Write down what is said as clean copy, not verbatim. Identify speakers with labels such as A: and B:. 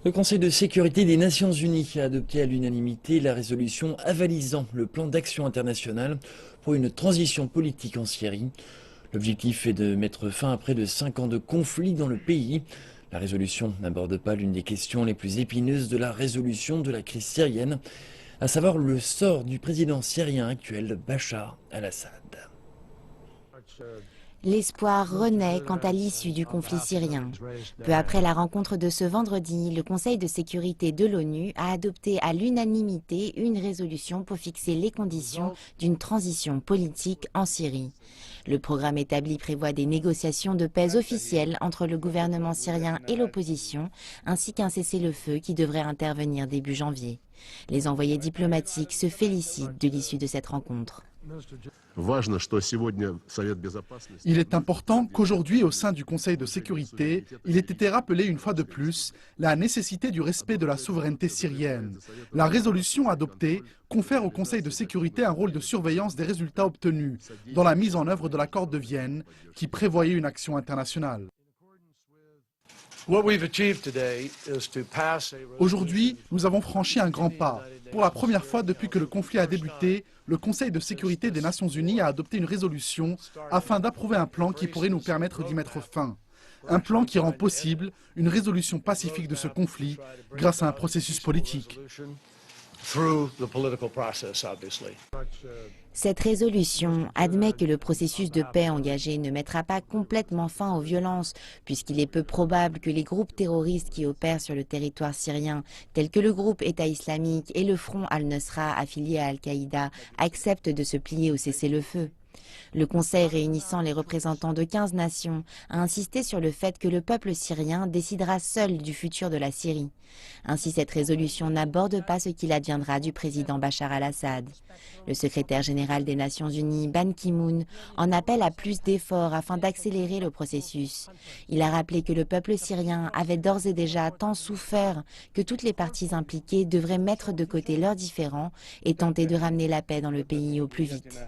A: Le Conseil de sécurité des Nations Unies a adopté à l'unanimité la résolution avalisant le plan d'action international pour une transition politique en Syrie. L'objectif est de mettre fin à près de 5 ans de conflit dans le pays. La résolution n'aborde pas l'une des questions les plus épineuses de la résolution de la crise syrienne, à savoir le sort du président syrien actuel, Bachar al-Assad.
B: L'espoir renaît quant à l'issue du conflit syrien. Peu après la rencontre de ce vendredi, le Conseil de sécurité de l'ONU a adopté à l'unanimité une résolution pour fixer les conditions d'une transition politique en Syrie. Le programme établi prévoit des négociations de paix officielles entre le gouvernement syrien et l'opposition, ainsi qu'un cessez-le-feu qui devrait intervenir début janvier. Les envoyés diplomatiques se félicitent de l'issue de cette rencontre.
C: Il est important qu'aujourd'hui, au sein du Conseil de sécurité, il ait été rappelé une fois de plus la nécessité du respect de la souveraineté syrienne. La résolution adoptée confère au Conseil de sécurité un rôle de surveillance des résultats obtenus dans la mise en œuvre de l'accord de Vienne qui prévoyait une action internationale. Aujourd'hui, nous avons franchi un grand pas. Pour la première fois depuis que le conflit a débuté, le Conseil de sécurité des Nations Unies a adopté une résolution afin d'approuver un plan qui pourrait nous permettre d'y mettre fin. Un plan qui rend possible une résolution pacifique de ce conflit grâce à un processus politique.
B: Cette résolution admet que le processus de paix engagé ne mettra pas complètement fin aux violences, puisqu'il est peu probable que les groupes terroristes qui opèrent sur le territoire syrien, tels que le groupe État islamique et le front Al-Nusra affilié à Al-Qaïda, acceptent de se plier au cessez-le-feu. Le Conseil réunissant les représentants de 15 nations a insisté sur le fait que le peuple syrien décidera seul du futur de la Syrie. Ainsi, cette résolution n'aborde pas ce qu'il adviendra du président Bachar al-Assad. Le secrétaire général des Nations Unies, Ban Ki-moon, en appelle à plus d'efforts afin d'accélérer le processus. Il a rappelé que le peuple syrien avait d'ores et déjà tant souffert que toutes les parties impliquées devraient mettre de côté leurs différends et tenter de ramener la paix dans le pays au plus vite.